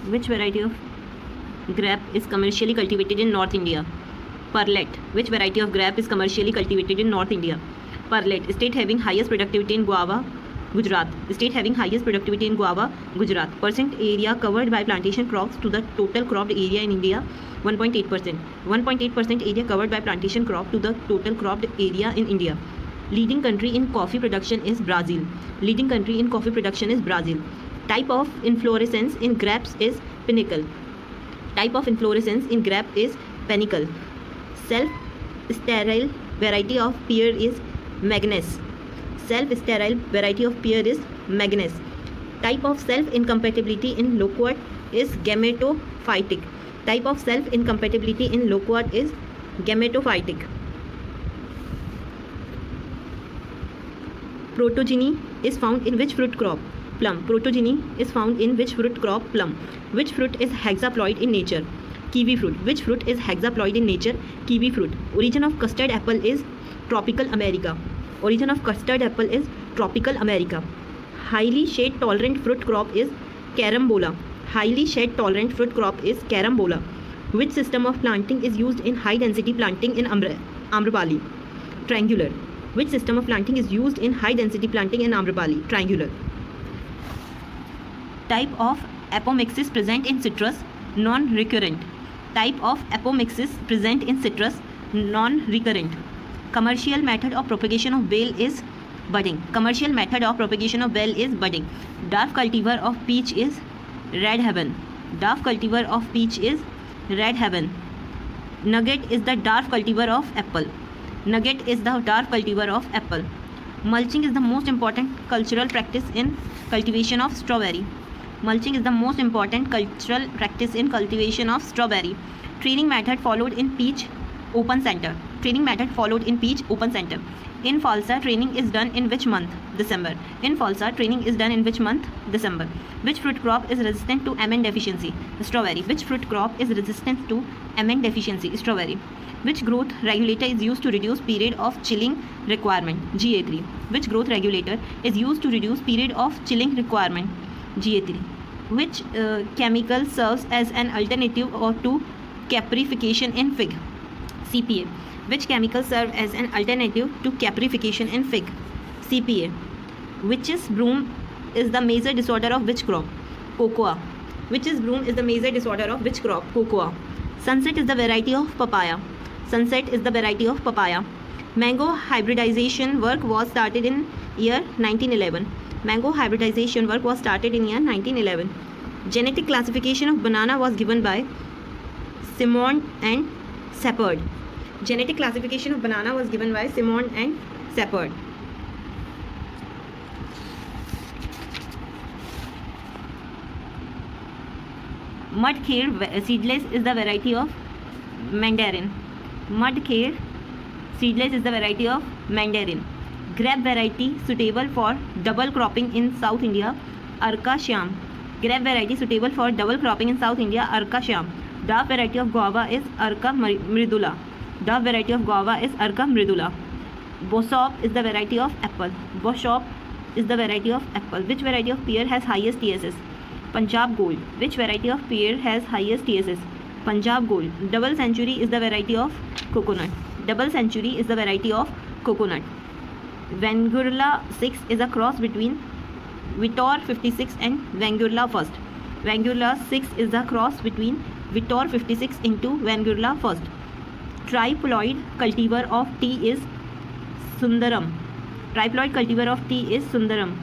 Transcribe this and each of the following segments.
Which variety of grape is commercially cultivated in North India? Perlet. Which variety of grape is commercially cultivated in North India? Perlet. State having highest productivity in guava, Gujarat. State having highest productivity in guava, Gujarat. Percent area covered by plantation crops to the total cropped area in India, 1.8%. 1.8% area covered by plantation crop to the total cropped area in India. Leading country in coffee production is Brazil. Leading country in coffee production is Brazil. Type of inflorescence in grapes is panicle. Type of inflorescence in grape is panicle. Self-sterile variety of pear is Magnus. Self-sterile variety of pear is Magnus. Type of self-incompatibility in loquat is gametophytic. Type of self-incompatibility in loquat is gametophytic. Protogeny is found in which fruit crop? Plum. Protogeny is found in which fruit crop? Plum. Which fruit is hexaploid in nature? Kiwi fruit. Which fruit is hexaploid in nature? Kiwi fruit. Origin of custard apple is tropical America. Origin of custard apple is tropical America. Highly shade tolerant fruit crop is carambola. Highly shade tolerant fruit crop is carambola. Which system of planting is used in high density planting in Amrapali? Triangular. Which system of planting is used in high density planting in Amrapali? Triangular. Type of apomixis present in citrus? Non-recurrent. Type of apomixis present in citrus? Non-recurrent. Commercial method of propagation of bale is budding. Commercial method of propagation of bale is budding. Dwarf cultivar of peach is red heaven. Dwarf cultivar of peach is red heaven. Nugget is the dwarf cultivar of apple. Nugget is the dwarf cultivar of apple. Mulching is the most important cultural practice in cultivation of strawberry. Mulching is the most important cultural practice in cultivation of strawberry. Training method followed in peach open center. Training method followed in peach open center. In Falsa, training is done in which month? December. In Falsa, training is done in which month? December. Which fruit crop is resistant to MN deficiency? Strawberry. Which fruit crop is resistant to MN deficiency? Strawberry. Which growth regulator is used to reduce period of chilling requirement? GA3. Which growth regulator is used to reduce period of chilling requirement? GA3. Which chemical serves as an alternative or to caprification in fig? CPA. Which chemical serves as an alternative to caprification in fig? CPA. Witch's broom is the major disorder of which crop? Cocoa. Witch's broom is the major disorder of which crop? Cocoa. Sunset is the variety of papaya. Sunset is the variety of papaya. Mango hybridization work was started in year 1911. Mango hybridization work was started in year 1911. Genetic classification of banana was given by Simon and Shepard. Genetic classification of banana was given by Simon and Shepard. Mudkhair seedless is the variety of mandarin. Mudkhair seedless is the variety of mandarin. Grape variety suitable for double cropping in South India, Arka Shyam. Grape variety suitable for double cropping in South India, Arka Shyam. Dwarf variety of guava is Arka Mridula. Dwarf variety of guava is Arka Mridula. Boshop is the variety of apple. Boshop is the variety of apple. Which variety of pear has highest TSS? Punjab Gold. Which variety of pear has highest TSS? Punjab Gold. Double Century is the variety of coconut. Double Century is the variety of coconut. Vangurla 6 is a cross between Vitor 56 and Vangurla 1st. Vangurla 6 is a cross between Vitor 56 into Vangurla 1st. Triploid cultivar of tea is Sundaram. Triploid cultivar of tea is Sundaram.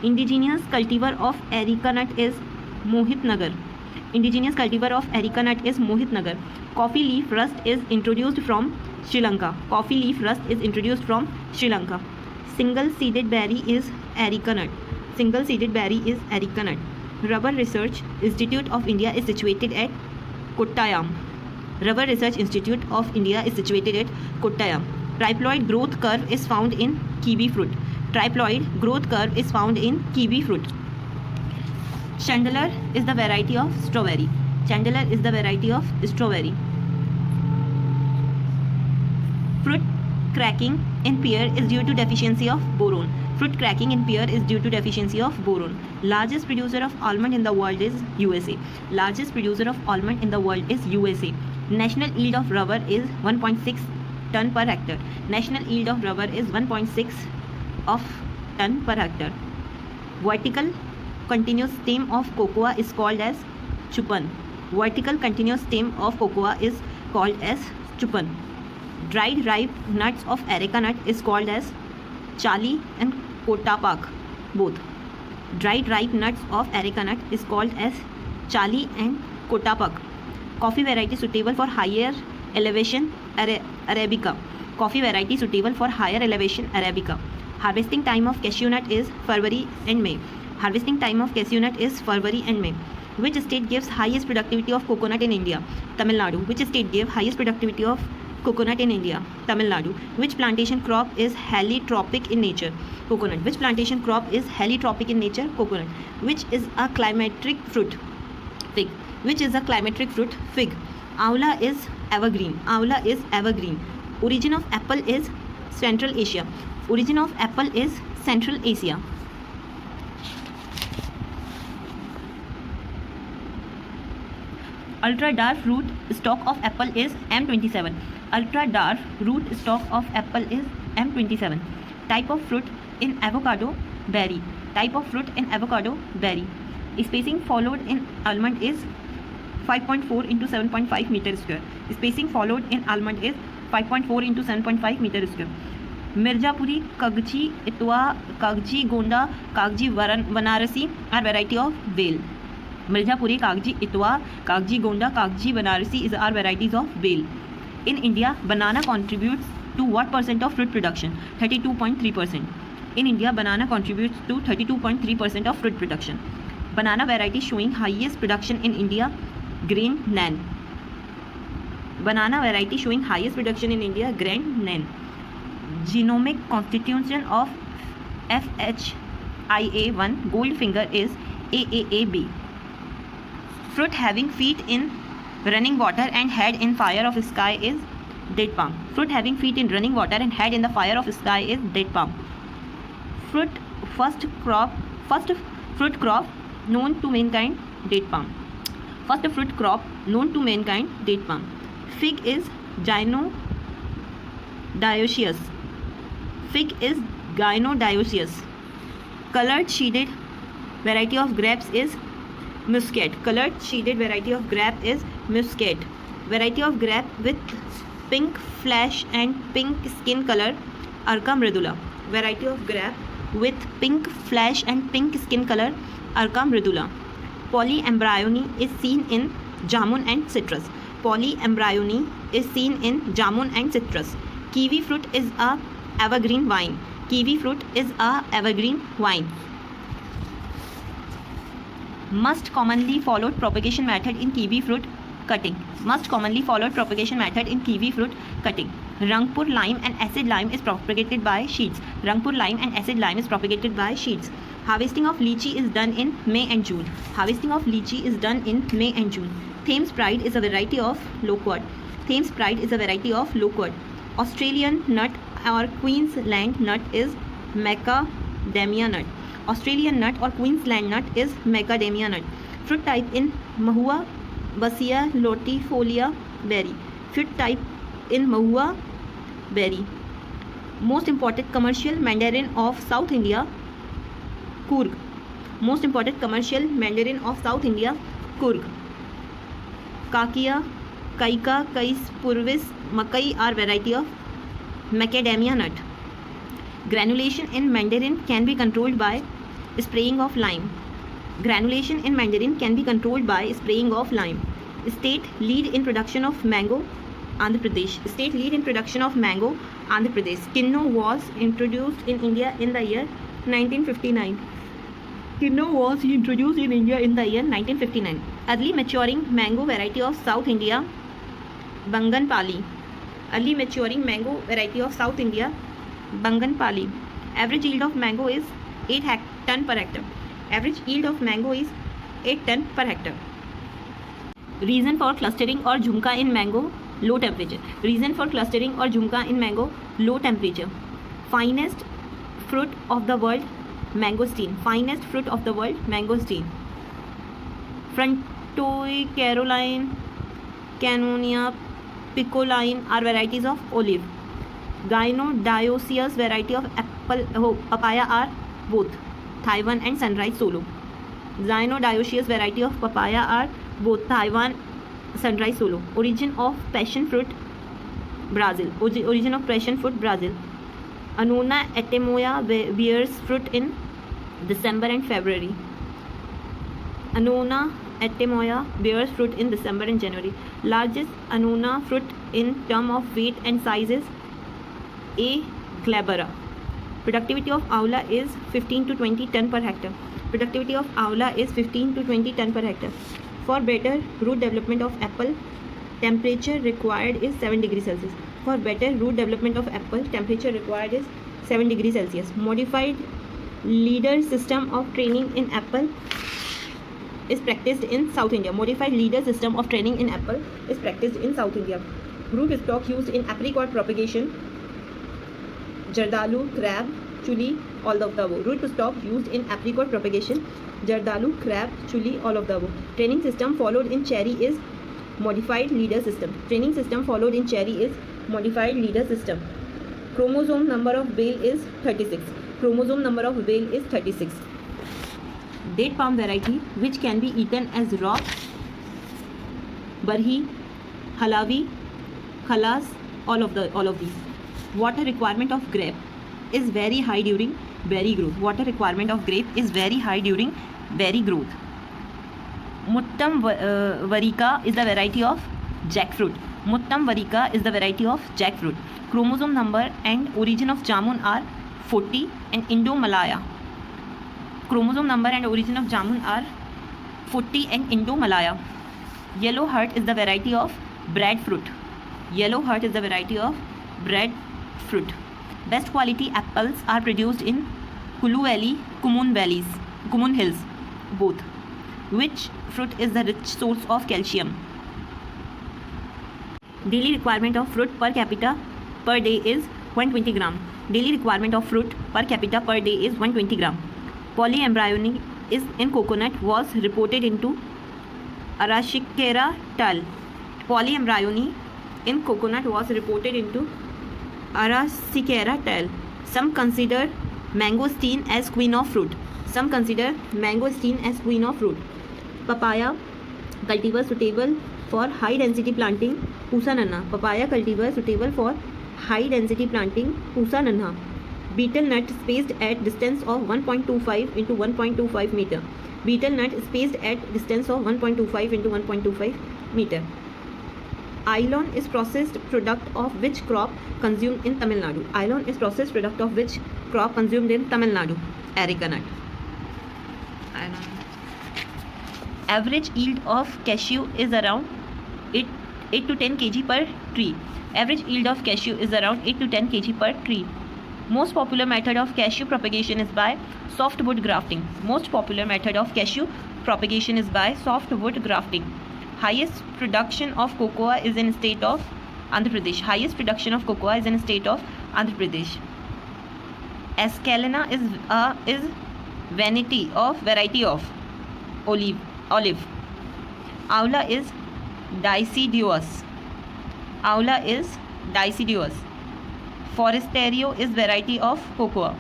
Indigenous cultivar of areca nut is Mohit Nagar. Indigenous cultivar of areca nut is Mohit Nagar. Coffee leaf rust is introduced from Sri Lanka. Coffee leaf rust is introduced from Sri Lanka. Single seeded berry is areca nut. Single seeded berry is areca nut. Rubber Research Institute of India is situated at Kottayam. Rubber Research Institute of India is situated at Kottayam. Triploid growth curve is found in kiwi fruit. Triploid growth curve is found in kiwi fruit. Chandler is the variety of strawberry. Chandler is the variety of strawberry. Fruit cracking in pear is due to deficiency of boron. Fruit cracking in pear is due to deficiency of boron. Largest producer of almond in the world is USA. Largest producer of almond in the world is USA. National yield of rubber is 1.6 ton per hectare. National yield of rubber is 1.6 of ton per hectare. Vertical continuous stem of cocoa is called as chupan. Vertical continuous stem of cocoa is called as chupan. Dried ripe nuts of areca nut is called as chali and kotapak both. Dried ripe nuts of areca nut is called as chali and kotapak. Coffee variety suitable for higher elevation Arabica. Coffee variety suitable for higher elevation Arabica. Harvesting time of cashew nut is February and May. Harvesting time of cashew nut is February and May. Which state gives highest productivity of coconut in India? Tamil Nadu. Which state gives highest productivity of coconut in India? Tamil Nadu. Which plantation crop is heliotropic in nature? Coconut. Which plantation crop is heliotropic in nature? Coconut. Which is a climatic fruit? Fig. Which is a climatic fruit? Fig. Aula is evergreen. Aula is evergreen. Origin of apple is Central Asia. Origin of apple is Central Asia. Ultra dark root stock of apple is M27. Ultra dark root stock of apple is M27. Type of fruit in avocado, berry. Type of fruit in avocado, berry. Spacing followed in almond is 5.4 into 7.5 meter square. Spacing followed in almond is 5.4 into 7.5 meter square. Mirzapuri, Kagji, Itwa, Kagji, Gonda, Kagji, Banarasi are variety of bale. Mirzapuri, Kagji, Itwa, Kagji, Gonda, Kagji, Banarasi are varieties of bale. In India, banana contributes to what percent of fruit production? 32.3%. In India, banana contributes to 32.3% of fruit production. Banana variety showing highest production in India, Grand Nan. Banana variety showing highest production in India, Grand Nan. Genomic constitution of FHIA1 Goldfinger is AAAB. Fruit having feet in running water and head in fire of sky is date palm. Fruit having feet in running water and head in the fire of sky is date palm. First fruit crop known to mankind, date palm. First fruit crop known to mankind, date palm. Fig is gynodioecious. Fig is gynodioecious. Colored shaded variety of grapes is muscat. Colored shaded variety of grape is muscat. Variety of grape with pink flesh and pink skin color, Arca mridula. Variety of grape with pink flesh and pink skin color, Arca mridula. Polyembryony is seen in jamun and citrus. Polyembryony is seen in jamun and citrus. Kiwi fruit is a evergreen vine. Kiwi fruit is a evergreen vine. Most commonly followed propagation method in kiwi fruit cutting. Most commonly followed propagation method in kiwi fruit cutting. Rangpur lime and acid lime is propagated by seeds. Rangpur lime and acid lime is propagated by seeds. Harvesting of lychee is done in May and June. Harvesting of lychee is done in May and June. Thames Pride is a variety of loquat. Thames Pride is a variety of loquat. Australian nut or Queensland nut is macadamia nut. Australian nut or Queensland nut is macadamia nut. Fruit type in Mahua, Basia, Lotifolia, berry. Fruit type in Mahua, berry. Most important commercial mandarin of South India, Coorg. Most important commercial mandarin of South India, Coorg. Kakia, Kaika, Kais, Purvis, Makai are variety of macadamia nut. Granulation in mandarin can be controlled by spraying of lime. Granulation in mandarin can be controlled by spraying of lime. State lead in production of mango, Andhra Pradesh. State lead in production of mango, Andhra Pradesh. Kinno was introduced in India in the year 1959. Kinno was introduced in India in the year 1959. Early maturing mango variety of South India, Banganpali. Early maturing mango variety of South India, Banganpali. Average yield of mango is 8 ton per hectare. Average yield of mango is 8 ton per hectare. Reason for clustering or jhumka in mango, low temperature. Reason for clustering or jhumka in mango, low temperature. Finest fruit of the world, mangosteen. Finest fruit of the world, mangosteen. Frontoi, Caroline, Cannonia, Picoline are varieties of olive. Gynodioecious variety of papaya are both Taiwan and Sunrise Solo. Gynodioecious variety of papaya are both Taiwan, Sunrise Solo. Origin of passion fruit, Brazil. Origin of passion fruit, Brazil. Annona atemoya bears fruit in December and February. Annona atemoya bears fruit in December and January. Largest annona fruit in term of weight and size is A. glabra. Productivity of Aula is 15 to 20 ton per hectare. Productivity of Aula is 15 to 20 ton per hectare. For better root development of apple, temperature required is 7 degrees Celsius. For better root development of apple, temperature required is 7 degrees Celsius. Modified leader system of training in apple is practiced in South India. Modified leader system of training in apple is practiced in South India. Root stock used in apricot propagation, Jardalu, crab, chuli, all of the above. Root stock used in apricot propagation, Jardalu, crab, chuli, all of the above. Training system followed in cherry is modified leader system. Training system followed in cherry is modified leader system. Chromosome number of bale is 36. Chromosome number of bale is 36. Date palm variety which can be eaten as raw, barhi, halavi, khalas, all of these. Water requirement of grape is very high during berry growth. Water requirement of grape is very high during berry growth. Muttam varica is the variety of jackfruit. Muttam varica is the variety of jackfruit. Chromosome number and origin of jamun are 40 and Indo-Malaya. Chromosome number and origin of jamun are 40 and Indo-Malaya. Yellow heart is the variety of breadfruit. Yellow heart is the variety of breadfruit. Best quality apples are produced in Kulu Valley, Kumun Hills, both. Which fruit is the rich source of calcium? Daily requirement of fruit per capita per day is 120 gram. Daily requirement of fruit per capita per day is 120 gram. Polyembryony is in coconut was reported into Arashikera tal. Polyembryony in coconut was reported into Arashikera tal. Some consider mangosteen as queen of fruit. Some consider mangosteen as queen of fruit. Papaya cultivar suitable for high density planting, Pusa nanna. Papaya cultivar suitable for high density planting, Pusa nanna. Betel nut spaced at distance of 1.25 into 1.25 meter. Betel nut spaced at distance of 1.25 into 1.25 meter. Ailon is processed product of which crop consumed in Tamil Nadu? Ailon is processed product of which crop consumed in Tamil Nadu? Areca nut. Average yield of cashew is around 8 to 10 kg per tree. Average yield of cashew is around 8 to 10 kg per tree. Most popular method of cashew propagation is by softwood grafting. Most popular method of cashew propagation is by softwood grafting. Highest production of cocoa is in state of Andhra Pradesh. Highest production of cocoa is in state of Andhra Pradesh. Escalena is variety of olive. Aula is deciduous. Forastero is variety of cocoa.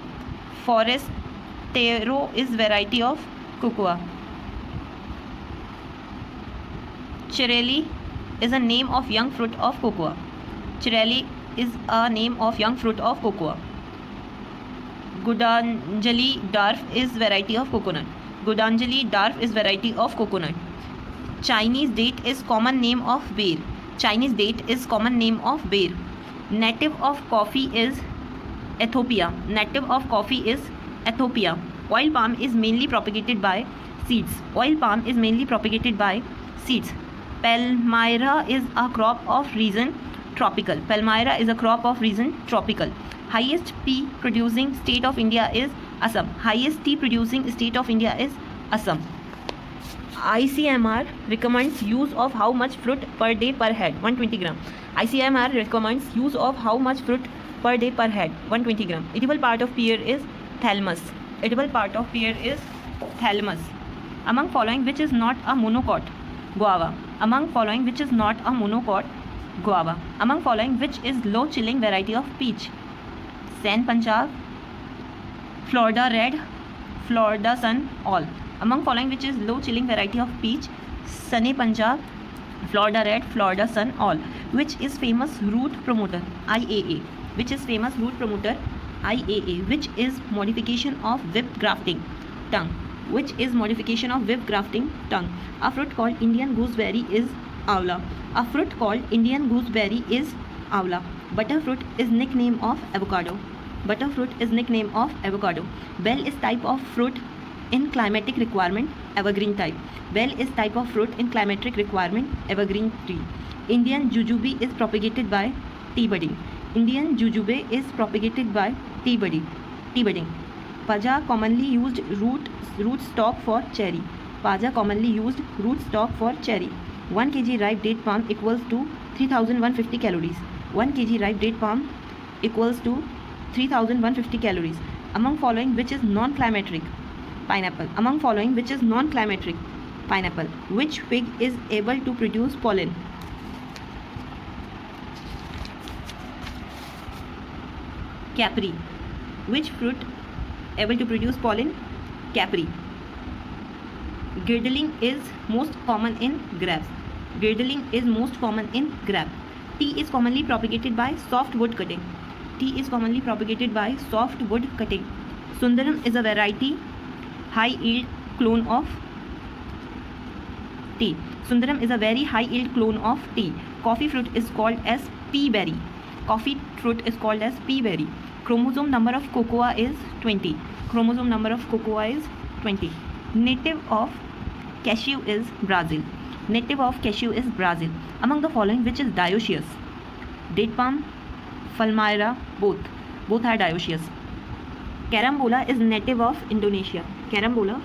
Forastero is variety of cocoa. Chirelli is a name of young fruit of cocoa. Chirelli is a name of young fruit of cocoa. Gudanjali Darf is variety of coconut. Gudanjali Darf is variety of coconut. Chinese date is common name of bear. Chinese date is common name of bear. Native of coffee is Ethiopia. Native of coffee is Ethiopia. Oil palm is mainly propagated by seeds. Oil palm is mainly propagated by seeds. Palmyra is a crop of region tropical. Palmyra is a crop of region tropical. Highest tea producing state of India is Assam. Highest tea producing state of India is Assam. ICMR recommends use of how much fruit per day per head? 120 gram. ICMR recommends use of how much fruit per day per head? 120 gram. Edible part of pear is thalamus. Edible part of pear is thalamus. Among following which is not a monocot? Guava. Among following which is not a monocot? Guava. Among following which is low chilling variety of peach? San Punjab, Florida Red, Florida Sun, all. Among following which is low chilling variety of peach? Sunny Punjab, Florida Red, Florida Sun, all. Which is famous root promoter? IAA. Which is famous root promoter? IAA. Which is modification of whipped grafting? Tongue. Which is modification of whipped grafting? Tongue. A fruit called Indian gooseberry is Avla. A fruit called Indian gooseberry is Avla. Butterfruit is nickname of avocado. Butterfruit is nickname of avocado. Bell is type of fruit in climatic requirement, evergreen type. Bell is type of fruit in climatic requirement, evergreen tree. Indian jujube is propagated by tea budding. Indian jujube is propagated by tea budding. Paja commonly used root stock for cherry. Paja commonly used root stock for cherry. 1 kg ripe date palm equals to 3150 calories. 1 kg ripe date palm equals to 3150 calories. Among following which is non-climatic? Pineapple. Among following which is non-climatic? Pineapple. Which fig is able to produce pollen? Capri. Which fruit able to produce pollen? Capri. Girdling is most common in grapes. Girdling is most common in grape. Tea is commonly propagated by soft wood cutting. Tea is commonly propagated by soft wood cutting. Sundaram is a variety high yield clone of tea. Sundaram is a very high yield clone of tea. Coffee fruit is called as pea berry. Coffee fruit is called as pea berry. Chromosome number of cocoa is 20. Chromosome number of cocoa is 20. Native of cashew is Brazil. Native of cashew is Brazil. Among the following which is dioecious? Date palm, Palmyra, both are dioecious. Carambola is native of Indonesia. Carambola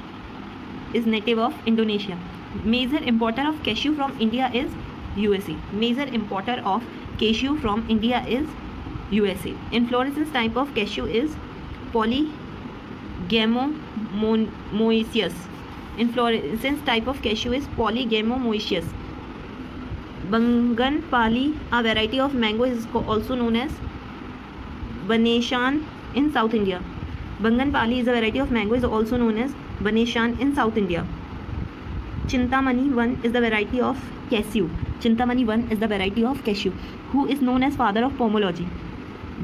is native of Indonesia. Major importer of cashew from India is USA. Major importer of cashew from India is USA. Inflorescence type of cashew is polygamomoeaceous. Inflorescence type of cashew is polygamomoeaceous. Banganpali, a variety of mango, is also known as Baneshan in South India. Banganpali is a variety of mango, is also known as Baneshan in South India. Chintamani 1 is the variety of cashew. Chintamani 1 is the variety of cashew. Who is known as father of pomology?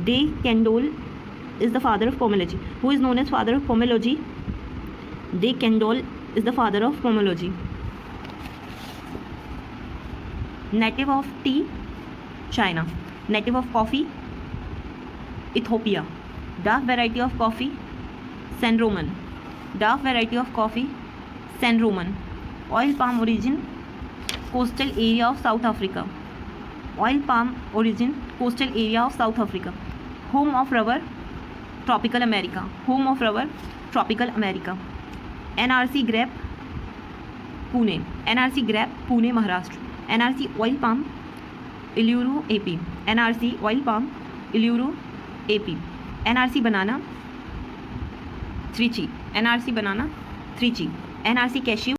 De Candolle is the father of pomology. Who is known as father of pomology? De Candolle is the father of pomology. Native of tea, China. Native of coffee, Ethiopia. Dark variety of coffee, San Roman. Dark variety of coffee, San Roman. Oil palm origin, coastal area of South Africa. Oil palm origin, coastal area of South Africa. Home of rubber, tropical America. Home of rubber, tropical America. NRC grape, Pune. NRC grape, Pune, Maharashtra. NRC oil palm, Iluru, AP. NRC oil palm, Iluru, AP. NRC banana, Trichy. NRC banana, Trichy. NRC cashew,